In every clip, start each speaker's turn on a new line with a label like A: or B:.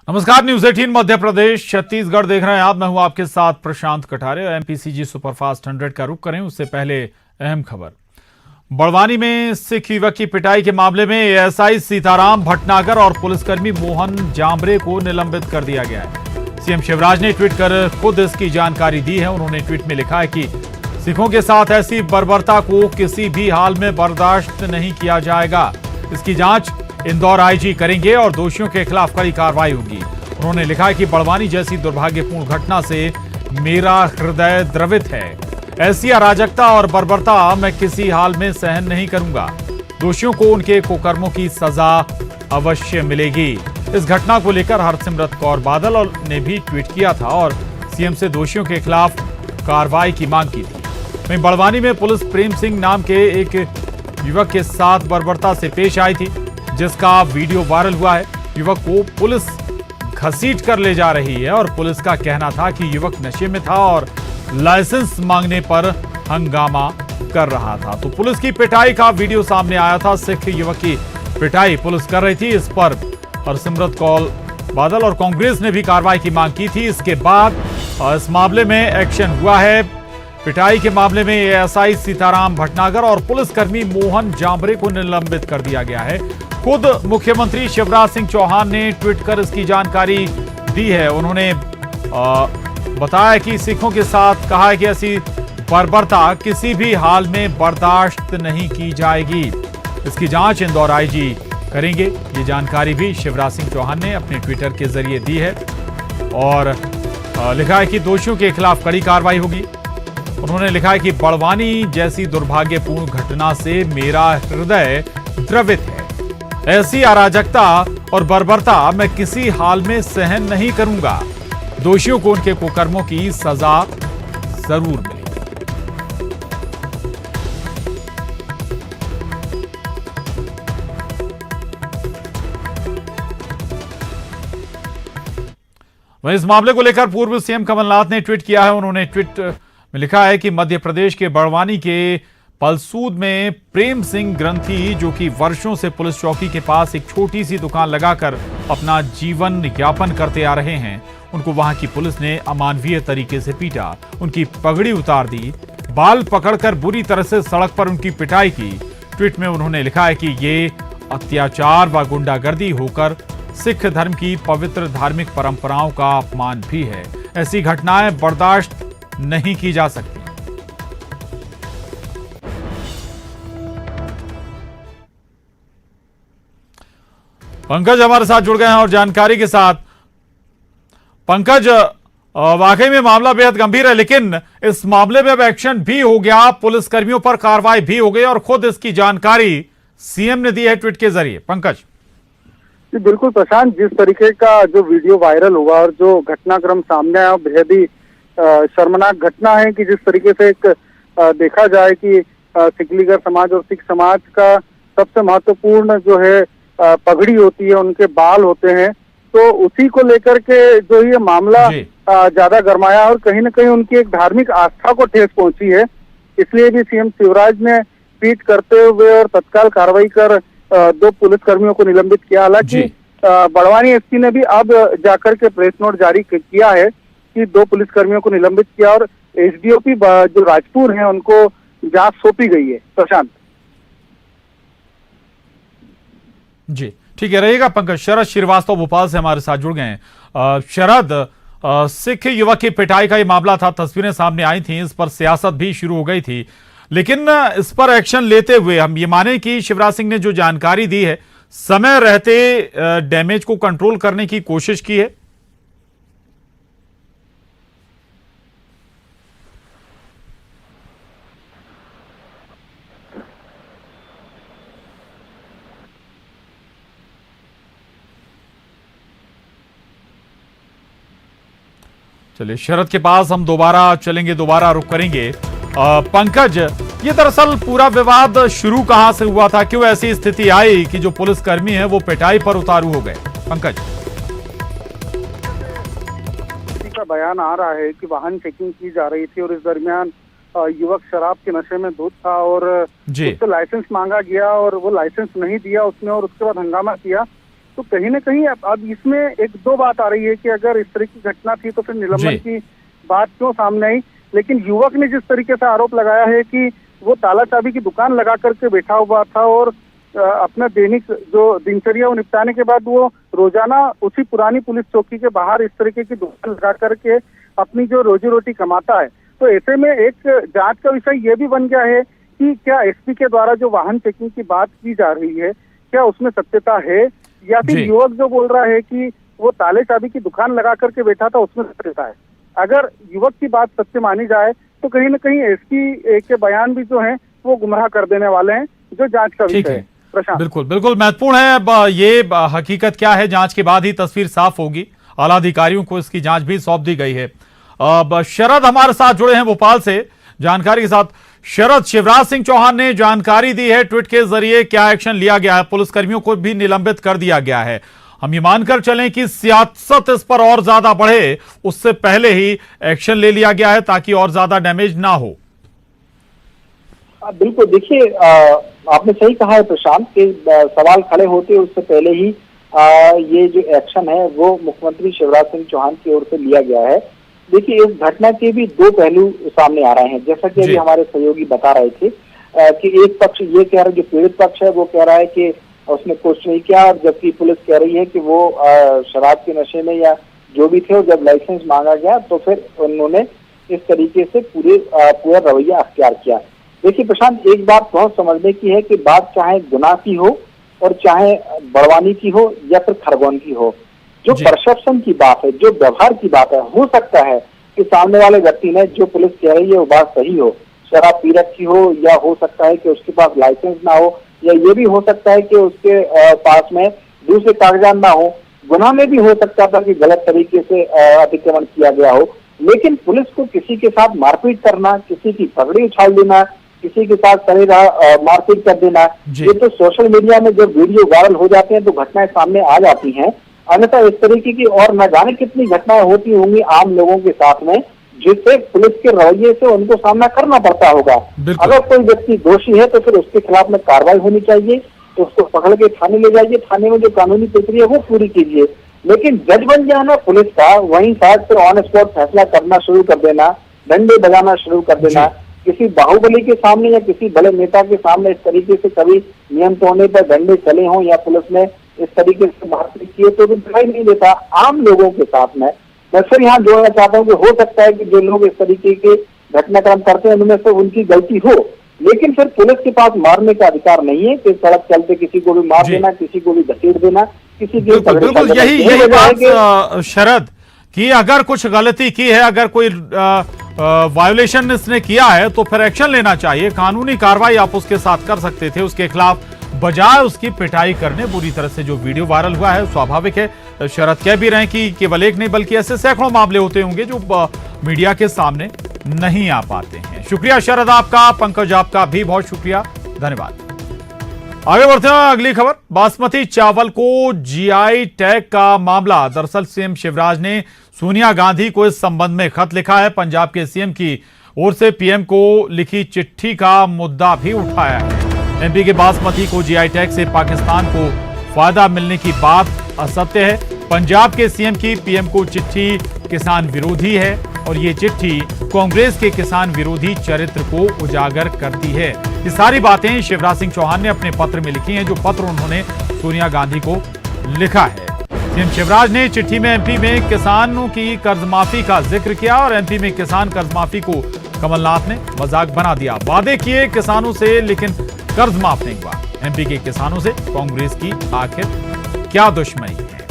A: नमस्कार, न्यूज 18 मध्य प्रदेश छत्तीसगढ़ देख रहे हैं आप। मैं हूं आपके साथ प्रशांत कठारे। एमपीसीजी सुपरफास्ट 100 का रुख करें उससे पहले अहम खबर। बड़वानी में सिख युवक की पिटाई के मामले में एएसआई सीताराम भटनागर और पुलिसकर्मी मोहन जांबरे को निलंबित कर दिया गया है। सीएम शिवराज ने ट्वीट कर खुद इसकी जानकारी दी है। उन्होंने ट्वीट में लिखा है कि सिखों के साथ ऐसी बर्बरता को किसी भी हाल में बर्दाश्त नहीं किया जाएगा। इसकी जांच इंदौर आईजी करेंगे और दोषियों के खिलाफ कड़ी कार्रवाई होगी। उन्होंने लिखा है कि बड़वानी जैसी दुर्भाग्यपूर्ण घटना से मेरा हृदय द्रवित है। ऐसी अराजकता और बर्बरता मैं किसी हाल में सहन नहीं करूंगा। दोषियों को उनके कुकर्मों की सजा अवश्य मिलेगी। इस घटना को लेकर हरसिमरत कौर बादल ने भी ट्वीट किया था और सीएम से दोषियों के खिलाफ कार्रवाई की मांग की थी। वहीं बड़वानी में पुलिस प्रेम सिंह नाम के एक युवक के साथ बर्बरता से पेश आई थी, जिसका वीडियो वायरल हुआ है। युवक को पुलिस घसीट कर ले जा रही है और पुलिस का कहना था कि युवक नशे में था और लाइसेंस मांगने पर हंगामा कर रहा था। तो पुलिस की पिटाई का वीडियो सामने आया था। सिख युवक की पिटाई पुलिस कर रही थी। इस पर हरसिमरत कौर बादल और कांग्रेस ने भी कार्रवाई की मांग की थी। इसके बाद इस मामले में एक्शन हुआ है। पिटाई के मामले में एएसआई सीताराम भटनागर और पुलिसकर्मी मोहन जांबरे को निलंबित कर दिया गया है। खुद मुख्यमंत्री शिवराज सिंह चौहान ने ट्वीट कर इसकी जानकारी दी है। उन्होंने बताया कि सिखों के साथ कहा है कि ऐसी बर्बरता किसी भी हाल में बर्दाश्त नहीं की जाएगी। इसकी जांच इंदौर आईजी करेंगे। ये जानकारी भी शिवराज सिंह चौहान ने अपने ट्विटर के जरिए दी है और लिखा है कि दोषियों के खिलाफ कड़ी कार्रवाई होगी। उन्होंने लिखा है कि बड़वानी जैसी दुर्भाग्यपूर्ण घटना से मेरा हृदय द्रवित है। ऐसी अराजकता और बर्बरता मैं किसी हाल में सहन नहीं करूंगा। दोषियों को उनके कुकर्मों की सजा जरूर मिलेगी। वहीं इस मामले को लेकर पूर्व सीएम कमलनाथ ने ट्वीट किया है। उन्होंने ट्वीट में लिखा है कि मध्य प्रदेश के बड़वानी के पलसूद में प्रेम सिंह ग्रंथी, जो कि वर्षों से पुलिस चौकी के पास एक छोटी सी दुकान लगाकर अपना जीवन यापन करते आ रहे हैं, उनको वहां की पुलिस ने अमानवीय तरीके से पीटा, उनकी पगड़ी उतार दी, बाल पकड़कर बुरी तरह से सड़क पर उनकी पिटाई की। ट्वीट में उन्होंने लिखा है कि ये अत्याचार व गुंडागर्दी होकर सिख धर्म की पवित्र धार्मिक परंपराओं का अपमान भी है। ऐसी घटनाएं बर्दाश्त नहीं की जा सकती। पंकज हमारे साथ जुड़ गए हैं और जानकारी के साथ। पंकज, वाकई में मामला बेहद गंभीर है, लेकिन इस मामले में अब एक्शन भी हो गया, पुलिसकर्मियों पर कार्रवाई भी हो गई और खुद इसकी जानकारी सीएम ने दी है ट्वीट के जरिए। पंकज
B: जी बिल्कुल प्रशांत, जिस तरीके का जो वीडियो वायरल हुआ और जो घटनाक्रम सामने आया, बेहद ही शर्मनाक घटना है कि जिस तरीके से एक देखा जाए कि सिखलीगर समाज और सिख समाज का सबसे महत्वपूर्ण जो है पगड़ी होती है, उनके बाल होते हैं, तो उसी को लेकर के जो ये मामला ज्यादा गरमाया और कहीं ना कहीं उनकी एक धार्मिक आस्था को ठेस पहुंची है। इसलिए भी सीएम शिवराज ने ट्वीट करते हुए और तत्काल कार्रवाई कर 2 पुलिसकर्मियों को निलंबित किया। हालांकि बड़वानी एसपी ने भी अब जाकर के प्रेस नोट जारी किया है कि 2 पुलिसकर्मियों को निलंबित किया और एसडीओपी जो राजपुर हैं उनको जांच सौंपी गई है। प्रशांत
A: जी ठीक है, रहेगा पंकज। शरद श्रीवास्तव भोपाल से हमारे साथ जुड़ गए हैं। शरद, सिख युवक की पिटाई का ये मामला था, तस्वीरें सामने आई थी, इस पर सियासत भी शुरू हो गई थी, लेकिन इस पर एक्शन लेते हुए हम ये माने कि शिवराज सिंह ने जो जानकारी दी है, समय रहते डैमेज को कंट्रोल करने की कोशिश की है। चलिए शरद के पास हम दोबारा चलेंगे, दोबारा रुक करेंगे। पंकज, ये दरअसल पूरा विवाद शुरू कहां से हुआ था? क्यों ऐसी स्थिति आई कि जो पुलिसकर्मी है वो पिटाई पर उतारू हो गए? पंकज
B: का बयान आ रहा है कि वाहन चेकिंग की जा रही थी और इस दरमियान युवक शराब के नशे में धुत था और उससे लाइसेंस मांगा गया और वो लाइसेंस नहीं दिया उसने और उसके बाद हंगामा किया तो कहीं ना कहीं अब इसमें एक दो बात आ रही है कि अगर इस तरह की घटना थी तो फिर निलंबन की बात क्यों सामने आई। लेकिन युवक ने जिस तरीके से आरोप लगाया है कि वो ताला चाबी की दुकान लगा करके बैठा हुआ था और अपना दैनिक जो दिनचर्या वो निपटाने के बाद वो रोजाना उसी पुरानी पुलिस चौकी के बाहर इस तरीके की दुकान लगा करके अपनी जो रोजी रोटी कमाता है, तो ऐसे में एक जांच का विषय ये भी बन गया है कि क्या एसपी के द्वारा जो वाहन चेकिंग की बात की जा रही है क्या उसमें सत्यता है, या फिर युवक जो बोल रहा है कि वो ताले चाबी की दुकान लगा करके बैठा था उसमें सत्यता है। अगर युवक की बात सत्य मानी जाए तो कहीं ना कहीं एसपी के बयान भी जो है वो गुमराह कर देने वाले हैं, जो जांच का विषय है। प्रशांत,
A: बिल्कुल बिल्कुल महत्वपूर्ण है ये हकीकत क्या है, जांच के बाद ही तस्वीर साफ होगी। आला अधिकारियों को इसकी जांच भी सौंप दी गई है। अब शरद हमारे साथ जुड़े हैं भोपाल से जानकारी के साथ। शरद, शिवराज सिंह चौहान ने जानकारी दी है ट्वीट के जरिए, क्या एक्शन लिया गया है? पुलिसकर्मियों को भी निलंबित कर दिया गया है। हम ये मानकर चलें कि सियासत इस पर और ज्यादा बढ़े, उससे पहले ही एक्शन ले लिया गया है ताकि और ज्यादा डैमेज ना हो।
C: बिल्कुल, देखिए आपने सही कहा है प्रशांत के सवाल खड़े होते उससे पहले ही ये जो एक्शन है वो मुख्यमंत्री शिवराज सिंह चौहान की ओर से लिया गया है। देखिए इस घटना के भी दो पहलू सामने आ रहे हैं, जैसा कि अभी हमारे सहयोगी बता रहे थे कि एक पक्ष ये कह रहा है, जो पीड़ित पक्ष है वो कह रहा है कि उसने कुछ नहीं किया, जबकि पुलिस कह रही है कि वो शराब के नशे में या जो भी थे, और जब लाइसेंस मांगा गया तो फिर उन्होंने इस तरीके से पूरा रवैया अख्तियार किया। देखिए प्रशांत, एक बात बहुत समझने की है कि बात चाहे गुनाह की हो और चाहे बड़वानी की हो या फिर खरगोन की हो, जो परसेप्शन की बात है, जो व्यवहार की बात है, हो सकता है कि सामने वाले व्यक्ति ने जो पुलिस कह रही है वो बात सही हो, शराब पी रखी हो, या हो सकता है कि उसके पास लाइसेंस ना हो, या ये भी हो सकता है कि उसके पास में दूसरे कागजात ना हो। गुनाह में भी हो सकता था कि गलत तरीके से अतिक्रमण किया गया हो, लेकिन पुलिस को किसी के साथ मारपीट करना, किसी की पगड़ी उछाल देना, किसी के साथ करेगा मारपीट कर देना, ये तो सोशल मीडिया में जब वीडियो वायरल हो जाते हैं तो घटनाएं सामने आ जाती हैं। अन्यथा इस तरीके की और न जाने कितनी घटनाएं होती होंगी आम लोगों के साथ में, जिससे पुलिस के रवैये से उनको सामना करना पड़ता होगा। अगर कोई व्यक्ति दोषी है तो फिर उसके खिलाफ में कार्रवाई होनी चाहिए, तो उसको पकड़ के थाने ले जाइए, थाने में जो कानूनी प्रक्रिया वो पूरी कीजिए। लेकिन जज बन जाना पुलिस का, वहीं शायद फिर ऑन स्पॉट फैसला करना शुरू कर देना, डंडे बजाना शुरू कर देना, किसी बाहुबली के सामने या किसी बड़े नेता के सामने इस तरीके से कभी नियम तोड़ने पर डंडे चले हों या पुलिस ने इस तरीके से बातचीत की है तो दिखाई नहीं देता आम लोगों के साथ में। मैं फिर यहाँ जोड़ना चाहता हूँ कि हो सकता है कि जो लोग इस तरीके के घटनाक्रम करते हैं उनमें से उनकी गलती हो, लेकिन फिर पुलिस के पास मारने का अधिकार नहीं है कि सड़क चलते किसी को भी मार देना, किसी को भी घसीट देना, किसी की
A: बिल्कुल यही बात शरद कि अगर कुछ गलती की है, अगर कोई वायोलेशन इसने किया है तो फिर एक्शन लेना चाहिए, कानूनी कार्रवाई आप उसके साथ कर सकते थे उसके खिलाफ, बजाय उसकी पिटाई करने। बुरी तरह से जो वीडियो वायरल हुआ है स्वाभाविक है, शरद कह भी रहे हैं कि केवल एक नहीं बल्कि ऐसे सैकड़ों मामले होते होंगे जो मीडिया के सामने नहीं आ पाते हैं। शुक्रिया शरद आपका, पंकज आपका भी बहुत शुक्रिया, धन्यवाद। आगे बढ़ते हैं, अगली खबर। बासमती चावल को जीआई टैग का मामला। दरअसल सीएम शिवराज ने सोनिया गांधी को इस संबंध में खत लिखा है। पंजाब के सीएम की ओर से पीएम को लिखी चिट्ठी का मुद्दा भी उठाया है। एमपी के बासमती को जीआई टैग से पाकिस्तान को फायदा मिलने की बात असत्य है। पंजाब के सीएम की पीएम को चिट्ठी किसान विरोधी है और ये चिट्ठी कांग्रेस के किसान विरोधी चरित्र को उजागर करती है। ये सारी बातें शिवराज सिंह चौहान ने अपने पत्र में लिखी हैं, जो पत्र उन्होंने सोनिया गांधी को लिखा है। सीएम शिवराज ने चिट्ठी में एमपी में किसानों की कर्जमाफी का जिक्र किया और एमपी में किसान कर्जमाफी को कमलनाथ ने मजाक बना दिया। वादे किए किसानों से लेकिन कर्ज माफ नहीं हुआ। एमपी के किसानों से कांग्रेस की आखिर क्या दुश्मनी है?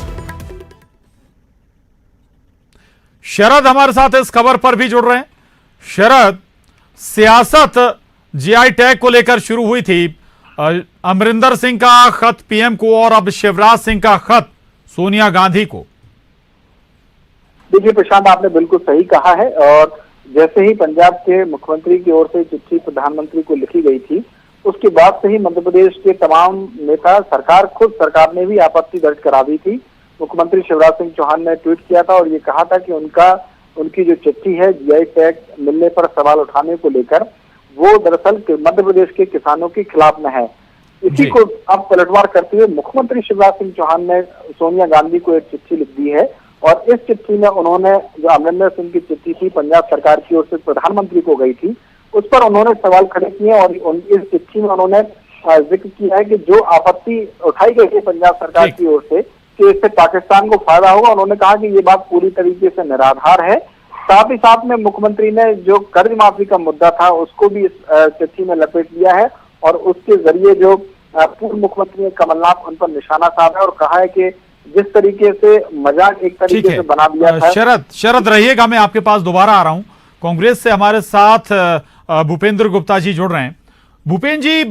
A: शरद हमारे साथ इस खबर पर भी जुड़ रहे हैं। शरद, सियासत जीआई टैग को लेकर शुरू हुई थी, अमरिंदर सिंह का खत पीएम को और अब शिवराज सिंह का खत सोनिया गांधी को।
C: देखिए प्रशांत, आपने बिल्कुल सही कहा है, और जैसे ही पंजाब के मुख्यमंत्री की ओर से चिट्ठी प्रधानमंत्री को लिखी गई थी, उसके बाद से ही मध्य प्रदेश के तमाम नेता, सरकार ने भी आपत्ति दर्ज करा दी थी। मुख्यमंत्री शिवराज सिंह चौहान ने ट्वीट किया था और ये कहा था कि उनकी जो चिट्ठी है जीआई टैग मिलने पर सवाल उठाने को लेकर, वो दरअसल मध्य प्रदेश के किसानों के खिलाफ में है। इसी को अब पलटवार करते हुए मुख्यमंत्री शिवराज सिंह चौहान ने सोनिया गांधी को एक चिट्ठी लिख दी है और इस चिट्ठी में उन्होंने, जो अमरिंदर सिंह की चिट्ठी थी पंजाब सरकार की ओर से प्रधानमंत्री को गई थी, उस पर उन्होंने सवाल खड़े किए और इस चिट्ठी में उन्होंने जिक्र किया है कि जो आपत्ति उठाई गई है पंजाब सरकार की ओर से कि इससे पाकिस्तान को फायदा होगा, उन्होंने कहा कि ये बात पूरी तरीके से निराधार है। साथ ही साथ में मुख्यमंत्री ने जो कर्ज माफी का मुद्दा था उसको भी इस चिट्ठी में लपेट लिया है और उसके जरिए जो पूर्व मुख्यमंत्री कमलनाथ उन पर निशाना साधा और कहा है कि जिस तरीके से मजाक एक तरीके से बना दिया था।
A: शरद रहिएगा, मैं आपके पास दोबारा आ रहा हूं। कांग्रेस से हमारे साथ भूपेंद्र गुप्ता जी जुड़ रहे हैं। भूपेंद्र जी,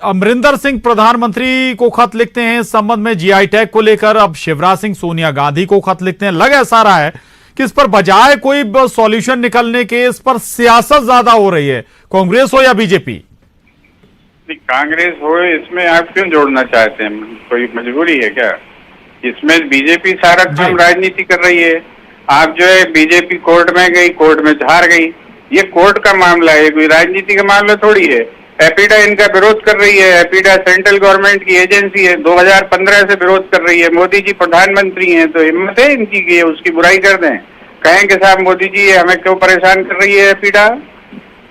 A: अमरिंदर सिंह प्रधानमंत्री को खत लिखते हैं इस संबंध में जीआई टैग को लेकर, अब शिवराज सिंह सोनिया गांधी को खत लिखते हैं। लग ऐसा रहा है कि इस पर बजाय कोई सॉल्यूशन निकलने के इस पर सियासत ज्यादा हो रही है, कांग्रेस हो या बीजेपी।
D: कांग्रेस हो, इसमें आप क्यों जोड़ना चाहते हैं? कोई मजबूरी है क्या? इसमें बीजेपी सारा काम राजनीति कर रही है। आप जो है बीजेपी कोर्ट में गई, कोर्ट में हार गई, ये कोर्ट का मामला है, कोई राजनीति का मामला थोड़ी है। एपीडा इनका विरोध कर रही है। एपीडा सेंट्रल गवर्नमेंट की एजेंसी है, 2015 से विरोध कर रही है। मोदी जी प्रधानमंत्री हैं तो हिम्मत है इनकी कि उसकी बुराई कर दें, कहें कि साहब मोदी जी हमें क्यों परेशान कर रही है एपीडा।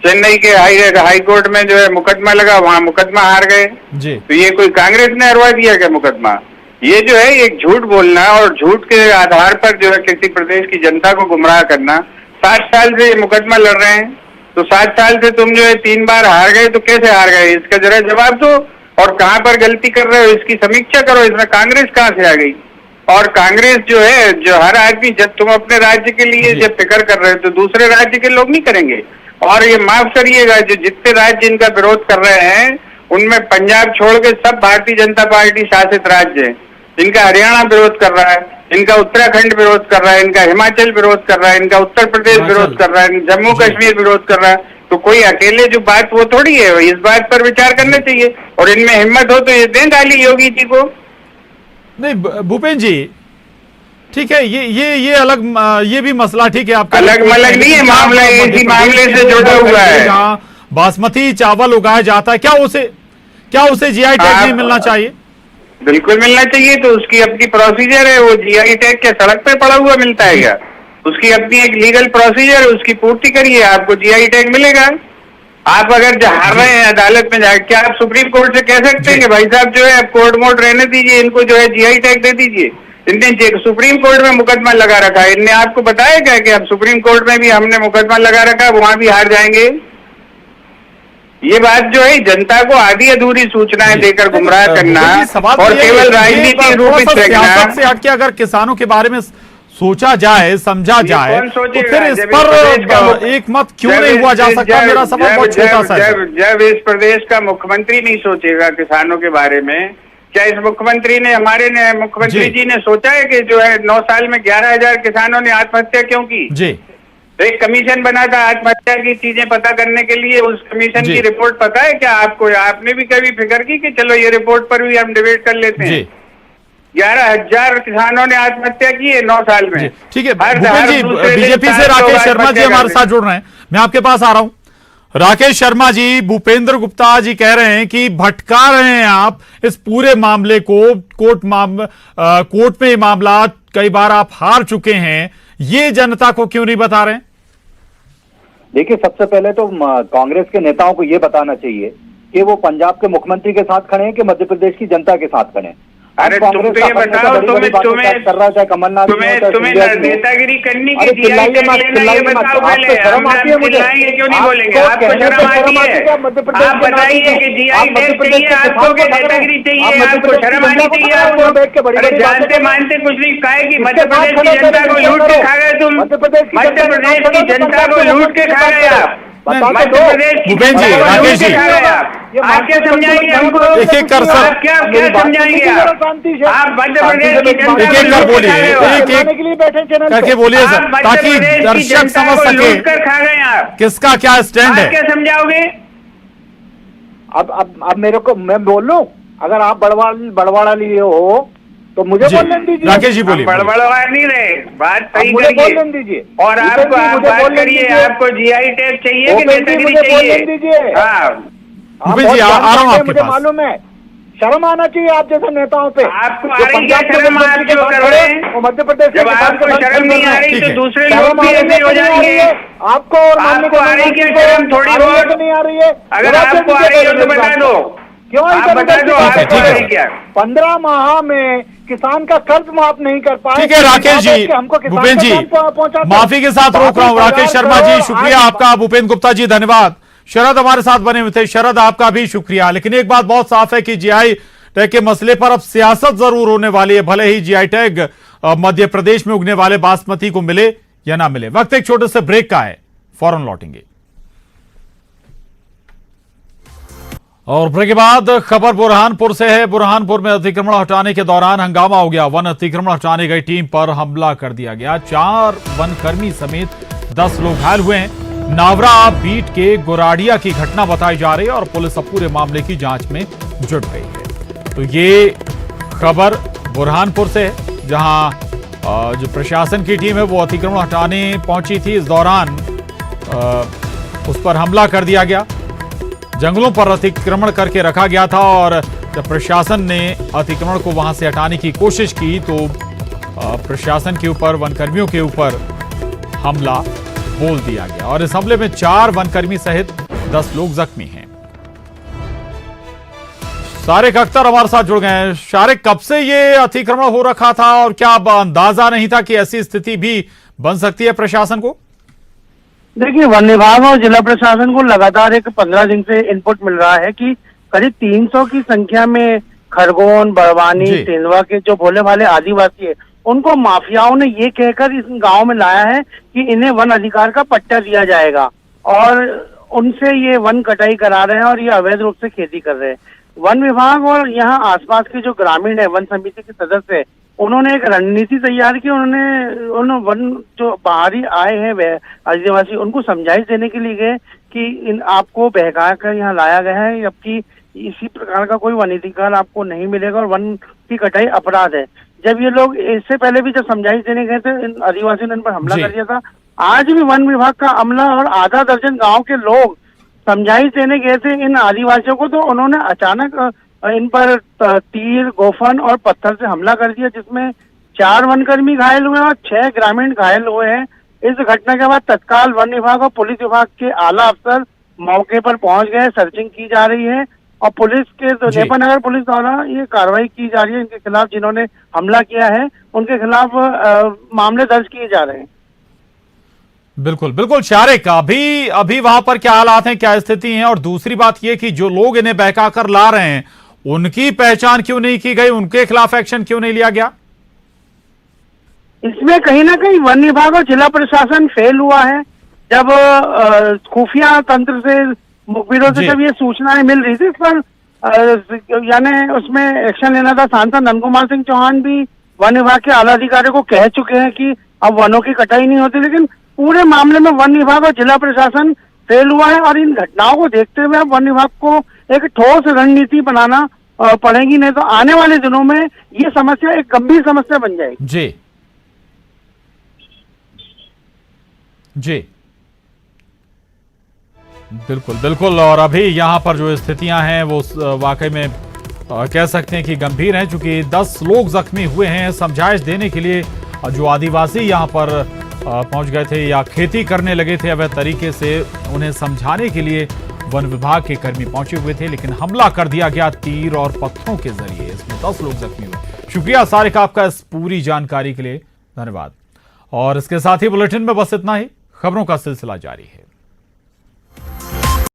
D: चेन्नई के हाई कोर्ट में जो है मुकदमा लगा, वहां मुकदमा हार गए जी। तो ये कोई कांग्रेस ने हरवा दिया क्या मुकदमा? ये जो है एक झूठ बोलना और झूठ के आधार पर जो है किसी प्रदेश की जनता को गुमराह करना। 7 साल से ये मुकदमा लड़ रहे हैं, तो 7 साल से तुम जो है 3 बार हार गए, तो कैसे हार गए इसका जरा जवाब दो। और कहां पर गलती कर रहे हो इसकी समीक्षा करो। इसमें कांग्रेस कहां से आ गई? और कांग्रेस जो है, जो हर आदमी, जब तुम अपने राज्य के लिए जब फिक्र कर रहे हो तो दूसरे राज्य के लोग नहीं करेंगे। और ये माफ करिएगा, जो जितने राज्य इनका विरोध कर रहे हैं उनमें पंजाब छोड़ के सब भारतीय जनता पार्टी शासित राज्य हैं। इनका हरियाणा विरोध कर रहा है, इनका उत्तराखंड विरोध कर रहा है, इनका हिमाचल विरोध कर रहा है, इनका उत्तर प्रदेश विरोध कर रहा है, जम्मू कश्मीर विरोध कर रहा है। तो कोई अकेले जो बात वो थोड़ी है, इस बात पर विचार करना चाहिए। और इनमें हिम्मत हो तो ये दें गाली योगी जी को।
A: नहीं भूपेंद्र जी, ठीक है, ये अलग, ये भी मसला ठीक है आपका,
D: अलग मलग नहीं है मामला, इसी मामले से जुड़ा हुआ है।
A: जहाँ बासमती चावल उगाया जाता है, क्या उसे जीआई टैग नहीं मिलना चाहिए?
D: बिल्कुल मिलना चाहिए। तो उसकी अपनी प्रोसीजर है, वो जीआई टैग के सड़क पे पड़ा हुआ मिलता है क्या? उसकी अपनी एक लीगल प्रोसीजर है, उसकी पूर्ति करिए, आपको जीआई टैग मिलेगा। आप अगर हार रहे हैं अदालत में जाकर, क्या आप सुप्रीम कोर्ट से कह सकते हैं कि भाई साहब जो है आप कोर्ट मोड रहने दीजिए, इनको जो है जीआई टैग दे दीजिए? इनने सुप्रीम कोर्ट में मुकदमा लगा रखा है, इनने आपको बताया क्या कि अब सुप्रीम कोर्ट में भी हमने मुकदमा लगा रखा है, वहां भी हार जाएंगे? ये बात जो है जनता को आधी अधूरी सूचनाएं देकर गुमराह करना और केवल राजनीति रूप में
A: सियासत से हटके अगर किसानों के बारे में सोचा जाए, समझा जाए, तो फिर इस पर एक मत क्यों नहीं हुआ जा सकता? मेरा सवाल बहुत छोटा सा है।
D: जब इस प्रदेश का मुख्यमंत्री नहीं सोचेगा किसानों के बारे में, क्या इस मुख्यमंत्री ने, हमारे मुख्यमंत्री जी ने सोचा है कि जो है 9 साल में 11,000 किसानों ने आत्महत्या क्यों की?
A: जी,
D: एक कमीशन बना था आत्महत्या की चीजें पता करने के लिए। उस कमीशन की रिपोर्ट पता है क्या आपको? आपने भी कभी फिक्र की कि चलो ये रिपोर्ट पर भी हम डिबेट कर लेते हैं? 11,000 किसानों ने आत्महत्या की है 9 साल में।
A: ठीक है भूपेंद्र जी, बीजेपी से राकेश शर्मा जी हमारे साथ जुड़ रहे हैं, मैं आपके पास आ रहा हूं। राकेश शर्मा जी, भूपेंद्र गुप्ता जी कह रहे हैं कि भटका रहे हैं आप इस पूरे मामले को, कोर्ट में ये मामला कई बार आप हार चुके हैं, ये जनता को क्यों नहीं बता रहे हैं?
E: देखिए, सबसे पहले तो कांग्रेस के नेताओं को यह बताना चाहिए कि वो पंजाब के मुख्यमंत्री के साथ खड़े हैं कि मध्य प्रदेश की जनता के साथ खड़े हैं।
D: अरे तुम तो ये बताओ, तुम्हें
E: कमलनाथ
D: तुम्हें नेतागिरी करनी की
E: शर्म आती है मुझे?
D: क्यों नहीं बोलेंगे? आपको शर्म आती है? आप बताइए कि जीआई टैग चाहिए आपको, कि नेतागिरी चाहिए आपको? शर्म आनी चाहिए आपको? अरे जानते मानते कुछ नहीं, कहे कि मध्य प्रदेश की जनता को लूट के खा गए तुम, मध्य प्रदेश की जनता को लूट के खा गए आप।
A: भूपेंद्र जी, राकेश जी,
D: आप क्या समझाएंगे हमको?
A: एक-एक कर सर,
D: क्या समझाएंगे आप? मध्य प्रदेश की जनता
A: एक-एक कर बोलिए, एक-एक करके बोलिए सर, ताकि दर्शक समझ सके
D: कर खा गए आप,
A: किसका क्या स्टैंड है।
D: क्या समझाओगे?
E: अब मेरे को, मैं बोल लूं? अगर आप बड़वाड़ा लिए हो तो मुझे बोलने दीजिए।
A: राकेश जी बोलिए।
D: बड़बड़वा नहीं रहे, बात सही
E: मुझे
D: करिए।
E: बोलने दीजिए।
D: और आपको आप बात करिए, आपको जीआई टैग चाहिए कि नेतागिरी चाहिए? हाँ
A: भूपेंद्र जी, आ रहा हूँ आपके
E: मुझे
A: पास।
E: मालूम है,
C: शर्म आना चाहिए आप जैसे नेताओं पे।
D: आपको आ
C: जो
D: रही
C: पंजाब
D: क्या
C: के
D: शर्म? आप
C: मुख्यमंत्री के
D: जो
C: साथ
D: कर
C: खड़े
D: रहे हैं?
C: वो मध्य प्रदेश के
D: जब
C: किसान
D: आपको
C: के साथ
D: शर्म नहीं आ रही
A: ठीक
D: तो
A: है।
D: दूसरे
C: शर्म
D: लोग भी
C: आ रही
D: ऐसे
C: है
D: हो
C: कि नहीं आ रही
D: जाएंगे।
C: है? आपको और माननीय
D: आपको आ रही
C: प्रधानमंत्री
D: है
C: को
D: शर्म थोड़ी
C: आ रही है
D: बहुत?
C: कि नहीं आ रही है?
D: अगर
C: जरा
D: आपको
C: से
D: आ रही है
C: नीचे
D: तो बता
C: करिए
D: दो।
C: क्यों
D: आप बता दो
C: बात
D: आपको
C: कर
D: आ
C: रहे
D: रही
C: हैं?
D: क्या?
C: 15 माह में किसान का कर्ज माफ नहीं कर पाए।
A: ठीक है राकेश जी,
C: हमको किसान
A: भूपेंद्र
C: का
A: जी,
C: कर्ज पहुंचाते।
A: माफी के साथ रोक रहा हूं। राकेश शर्मा जी शुक्रिया आपका। भूपेंद्र गुप्ता जी धन्यवाद। शरद हमारे साथ बने हुए थे। शरद आपका भी शुक्रिया। लेकिन एक बात बहुत साफ है कि जीआई टैग के मसले पर अब सियासत जरूर होने वाली है, भले ही जीआई टैग मध्य प्रदेश में उगने वाले बासमती को मिले या ना मिले। वक्त एक छोटे से ब्रेक का है, फौरन लौटेंगे। और ब्रेक के बाद खबर बुरहानपुर से है। बुरहानपुर में अतिक्रमण हटाने के दौरान हंगामा हो गया। वन अतिक्रमण हटाने गई टीम पर हमला कर दिया गया। 4 वनकर्मी समेत 10 लोग घायल हुए हैं। नावरा बीट के गोराडिया की घटना बताई जा रही है और पुलिस अब पूरे मामले की जांच में जुट गई है। तो ये खबर बुरहानपुर से है, जहां जो प्रशासन की टीम है वो अतिक्रमण हटाने पहुंची थी। इस दौरान उस पर हमला कर दिया गया। जंगलों पर अतिक्रमण करके रखा गया था और जब प्रशासन ने अतिक्रमण को वहां से हटाने की कोशिश की तो प्रशासन के ऊपर, वनकर्मियों के ऊपर हमला बोल दिया गया और इस हमले में 4 वनकर्मी सहित 10 लोग जख्मी हैं। शारिक अख्तर हमारे साथ जुड़ गए हैं। शारिक, कब से ये अतिक्रमण हो रखा था और क्या अब अंदाजा नहीं था कि ऐसी स्थिति भी बन सकती है प्रशासन को?
F: देखिए, वन विभाग और जिला प्रशासन को लगातार एक 15 दिन से इनपुट मिल रहा है कि करीब 300 की संख्या में खरगोन, बड़वानी, तेंदुआ के जो भोले भाले आदिवासी है उनको माफियाओं ने ये कहकर इस गांव में लाया है कि इन्हें वन अधिकार का पट्टा दिया जाएगा और उनसे ये वन कटाई करा रहे हैं और ये अवैध रूप से खेती कर रहे हैं। वन विभाग और यहाँ आसपास के जो ग्रामीण है, वन समिति के सदस्य है, उन्होंने एक रणनीति तैयार की। उन्होंने वन जो बाहरी आए हैं वे आदिवासी, उनको समझाइश देने के लिए गए कि इन आपको बहका कर यहाँ लाया गया है, जबकि इसी प्रकार का कोई वन अधिकार आपको नहीं मिलेगा और वन की कटाई अपराध है। जब ये लोग इससे पहले भी जब समझाइश देने गए थे, इन आदिवासियों ने इन पर हमला कर दिया था। आज भी वन विभाग का अमला और आधा दर्जन गाँव के लोग समझाइश देने गए थे इन आदिवासियों को, तो उन्होंने अचानक इन पर तीर, गोफन और पत्थर से हमला कर दिया, जिसमें 4 वनकर्मी घायल हुए और 6 ग्रामीण घायल हुए हैं। इस घटना के बाद तत्काल वन विभाग और पुलिस विभाग के आला अफसर मौके पर पहुंच गए। सर्चिंग की जा रही है और पुलिस के नेपानगर पुलिस द्वारा ये कार्रवाई की जा रही है। इनके खिलाफ जिन्होंने हमला किया है उनके खिलाफ मामले दर्ज किए जा रहे हैं।
A: बिल्कुल बिल्कुल शारिक, अभी वहां पर क्या हालात हैं, क्या स्थिति है? और दूसरी बात यह कि जो लोग इन्हें बहका कर ला रहे हैं उनकी पहचान क्यों नहीं की गई, उनके खिलाफ एक्शन क्यों नहीं लिया गया?
F: इसमें कहीं ना कहीं वन विभाग और जिला प्रशासन फेल हुआ है। जब खुफिया तंत्र से मुखबिरों से जब ये सूचनाएं मिल रही थी, इस पर यानी उसमें एक्शन लेना था। सांसद नंद कुमार सिंह चौहान भी वन विभाग के आला अधिकारियों को कह चुके हैं कि अब वनों की कटाई नहीं होती, लेकिन पूरे मामले में वन विभाग और जिला प्रशासन फेल हुआ है। और इन घटनाओं को देखते हुए अब वन विभाग को एक ठोस रणनीति बनाना पड़ेगी, नहीं तो आने वाले दिनों में ये समस्या एक गंभीर समस्या बन जाएगी।
A: जी जी बिल्कुल बिल्कुल। और अभी यहाँ पर जो स्थितियां हैं वो वाकई में कह सकते हैं कि गंभीर हैं, चूंकि 10 लोग जख्मी हुए हैं। समझाइश देने के लिए जो आदिवासी यहाँ पर पहुंच गए थे या खेती करने लगे थे अवैध तरीके से, उन्हें समझाने के लिए वन विभाग के कर्मी पहुंचे हुए थे, लेकिन हमला कर दिया गया तीर और पत्थरों के जरिए। इसमें 10 लोग जख्मी हुए। शुक्रिया सारिक आपका इस पूरी जानकारी के लिए, धन्यवाद। और इसके साथ ही बुलेटिन में बस इतना ही। खबरों का सिलसिला जारी है।